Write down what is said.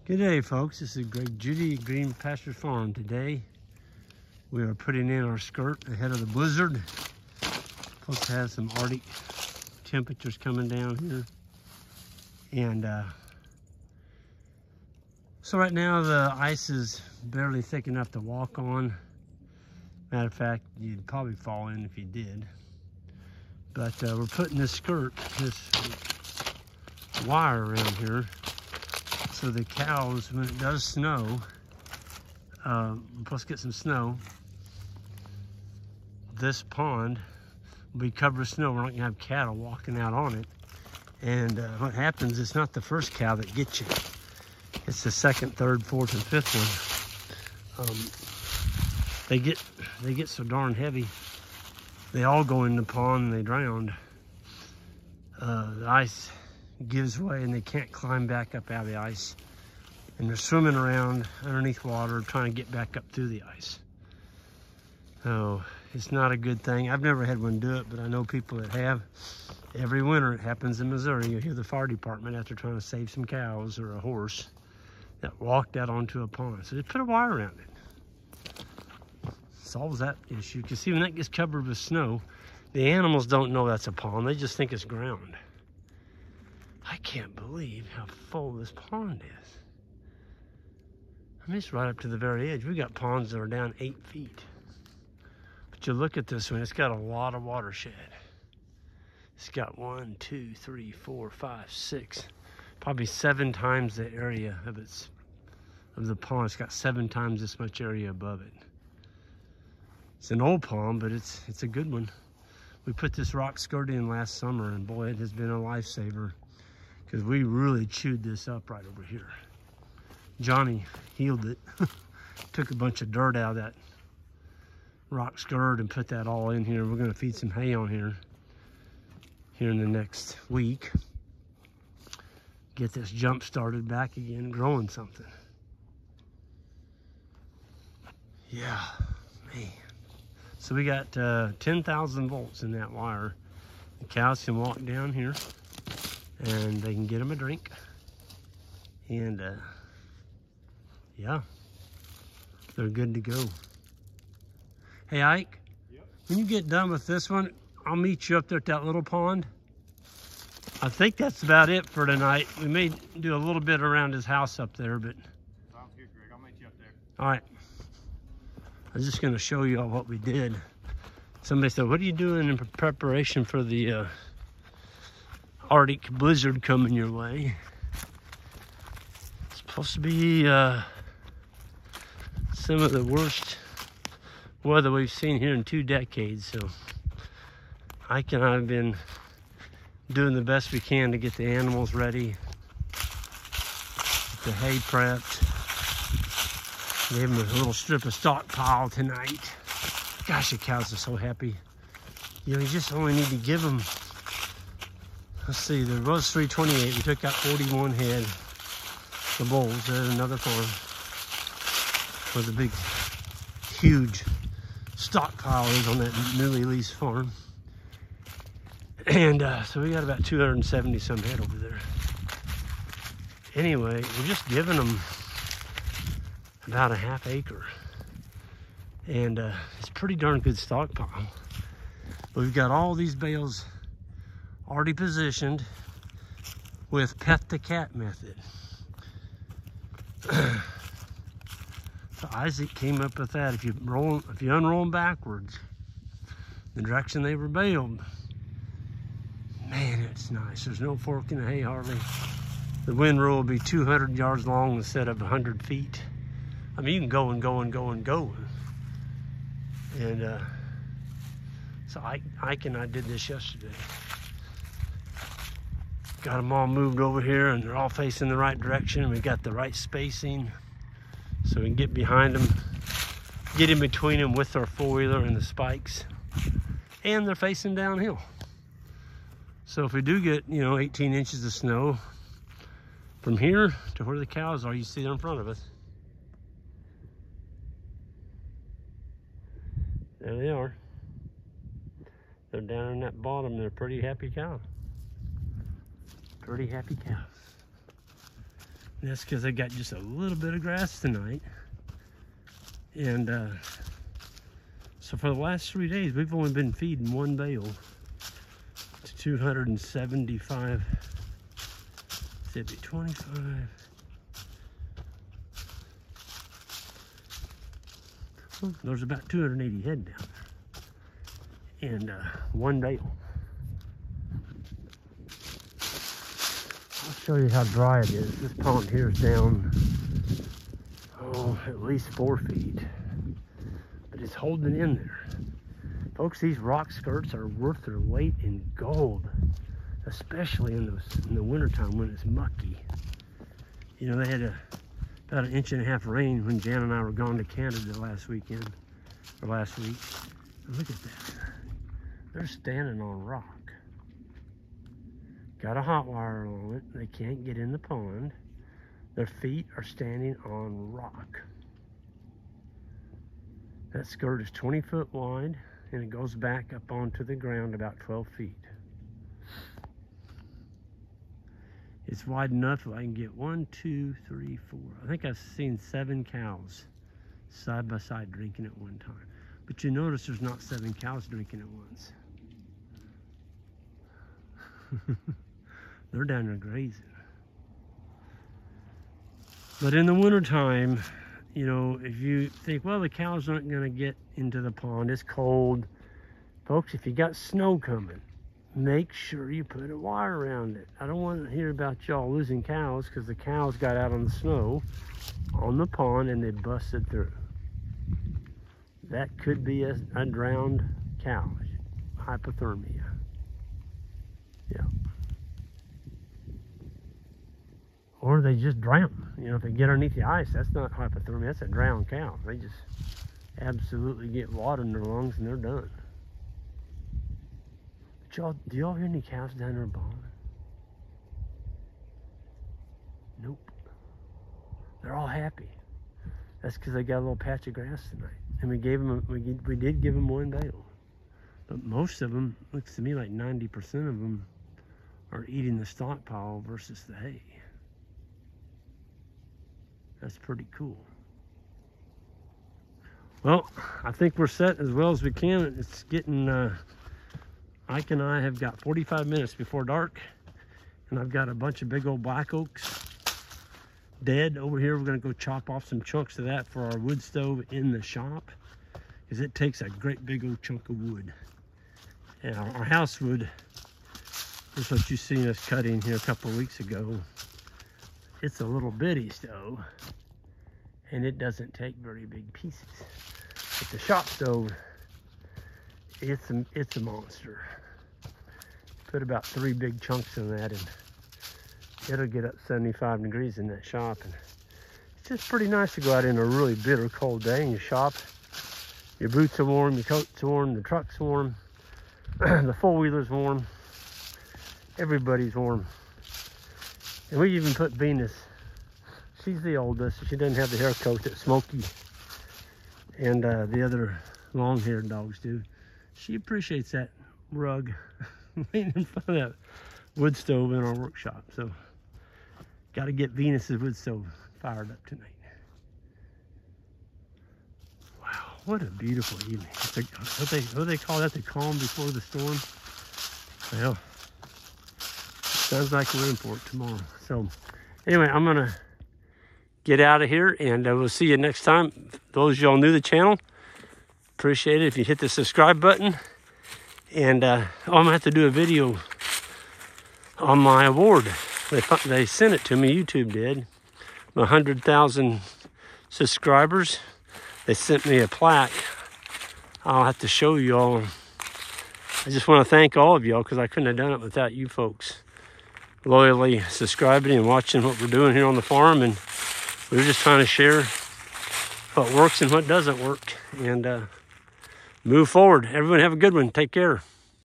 Good day, folks. This is Greg Judy at Green Pasture Farm. Today we are putting in our skirt ahead of the blizzard. Supposed to have some Arctic temperatures coming down here. And so right now the ice is barely thick enough to walk on. Matter of fact, you'd probably fall in if you did. But we're putting this skirt, this wire around here, so the cows, when it does snow, we're supposed to get some snow, this pond will be covered with snow. We're not gonna have cattle walking out on it. And what happens, it's not the first cow that gets you. It's the second, third, fourth, and fifth one. They get so darn heavy. They all go in the pond and they drown. The ice gives way and they can't climb back up out of the ice. And they're swimming around underneath water trying to get back up through the ice. So it's not a good thing. I've never had one do it, but I know people that have. Every winter it happens in Missouri. You hear the fire department after trying to save some cows or a horse that walked out onto a pond. So just put a wire around it. Solves that issue. Because see, when that gets covered with snow, the animals don't know that's a pond. They just think it's ground. I can't believe how full this pond is. I mean, it's right up to the very edge. We got ponds that are down 8 feet. But you look at this one, it's got a lot of watershed. It's got 1, 2, 3, 4, 5, 6, probably 7 times the area of the pond. It's got 7 times this much area above it. It's an old pond, but it's a good one. We put this rock skirt in last summer, and boy, it has been a lifesaver, because we really chewed this up right over here. Johnny healed it. Took a bunch of dirt out of that rock skirt and put that all in here. We're going to feed some hay on here in the next week. Get this jump started back again, growing something. Yeah, man. So we got 10,000 volts in that wire. The cows can walk down here and they can get them a drink. And yeah, they're good to go. Hey Ike, yep. When you get done with this one, I'll meet you up there at that little pond. I think that's about it for tonight. We may do a little bit around his house up there, but. Sounds good, Greg. I'll meet you up there. All right. I was just gonna show you all what we did. Somebody said, what are you doing in preparation for the Arctic blizzard coming your way? It's supposed to be some of the worst weather we've seen here in 2 decades. So Ike and I have been doing the best we can to get the animals ready, get the hay prepped. Gave them a little strip of stockpile tonight. Gosh, the cows are so happy. You know, you just only need to give them, let's see, there was 328. We took out 41 head. The bulls, there's another farm where the big, huge stockpile is on that newly leased farm. And so we got about 270 some head over there. Anyway, we're just giving them about a ½ acre. And it's pretty darn good stockpile. But we've got all these bales already positioned with pet the cat method. So Isaac came up with that. If you unroll them backwards, the direction they were baled, man, it's nice. There's no fork in the hay hardly. The windrow will be 200 yards long instead of 100 feet. I mean, you can go and go and go and go. And so Ike and I did this yesterday. Got them all moved over here and they're all facing the right direction. We got the right spacing so we can get behind them, get in between them with our four-wheeler and the spikes. And they're facing downhill. So if we do get, 18 inches of snow from here to where the cows are, you see they're in front of us. There they are. They're down in that bottom. They're pretty happy cows. Pretty happy cows. And that's because I got just a little bit of grass tonight. And so for the last 3 days, we've only been feeding one bale to 275, it'd be 25. Well, there's about 280 head down there. And one bale. I'll show you how dry it is. This pond here is down, at least 4 feet. But it's holding in there. Folks, these rock skirts are worth their weight in gold, especially in the wintertime when it's mucky. You know, they had about 1.5 inches rain when Jan and I were gone to Canada last week. And look at that. They're standing on rock. Got a hot wire on it. They can't get in the pond. Their feet are standing on rock. That skirt is 20 foot wide, and it goes back up onto the ground about 12 feet. It's wide enough that I can get 1, 2, 3, 4. I think I've seen 7 cows side by side drinking at one time. But you notice there's not 7 cows drinking at once. They're down there grazing. But in the wintertime, you know, if you think, well, the cows aren't going to get into the pond, it's cold. Folks, if you got snow coming, make sure you put a wire around it. I don't want to hear about y'all losing cows because the cows got out on the snow on the pond and they busted through. That could be a drowned cow, hypothermia. Yeah. Or they just drown. You know, if they get underneath the ice, that's not hypothermia, that's a drowned cow. They just absolutely get water in their lungs and they're done. But y'all, do y'all hear any cows down there bawling? Nope. They're all happy. That's because they got a little patch of grass tonight. And we gave them, we did give them one bale. But most of them, looks to me like 90% of them are eating the stockpile versus the hay. That's pretty cool. Well, I think we're set as well as we can. It's getting, Ike and I have got 45 minutes before dark, and I've got a bunch of big old black oaks dead over here. We're gonna go chop off some chunks of that for our wood stove in the shop, because it takes a great big old chunk of wood. And our house wood, this is what you seen us cutting here a couple of weeks ago. It's a little bitty stove, and it doesn't take very big pieces. But the shop stove, it's a monster. Put about 3 big chunks in that, and it'll get up 75 degrees in that shop. And it's just pretty nice to go out in a really bitter cold day and you shop. Your boots are warm, your coat's warm, the truck's warm, the four-wheeler's warm, everybody's warm. And we even put Venus, she's the oldest, she doesn't have the hair coat that Smokey and the other long-haired dogs do. She appreciates that rug laying in front of that wood stove in our workshop. So, got to get Venus's wood stove fired up tonight. Wow, what a beautiful evening. What do they call that? The calm before the storm? Well, sounds like we're in for it tomorrow. So, anyway, I'm going to get out of here, and we'll see you next time. Those of y'all new to the channel, appreciate it if you hit the subscribe button. And I'm going to have to do a video on my award. They sent it to me, YouTube did. 100,000 subscribers. They sent me a plaque. I'll have to show you all. I just want to thank all of y'all because I couldn't have done it without you folks loyally subscribing and watching what we're doing here on the farm. And we're just trying to share what works and what doesn't work, and move forward. Everyone have a good one. Take care.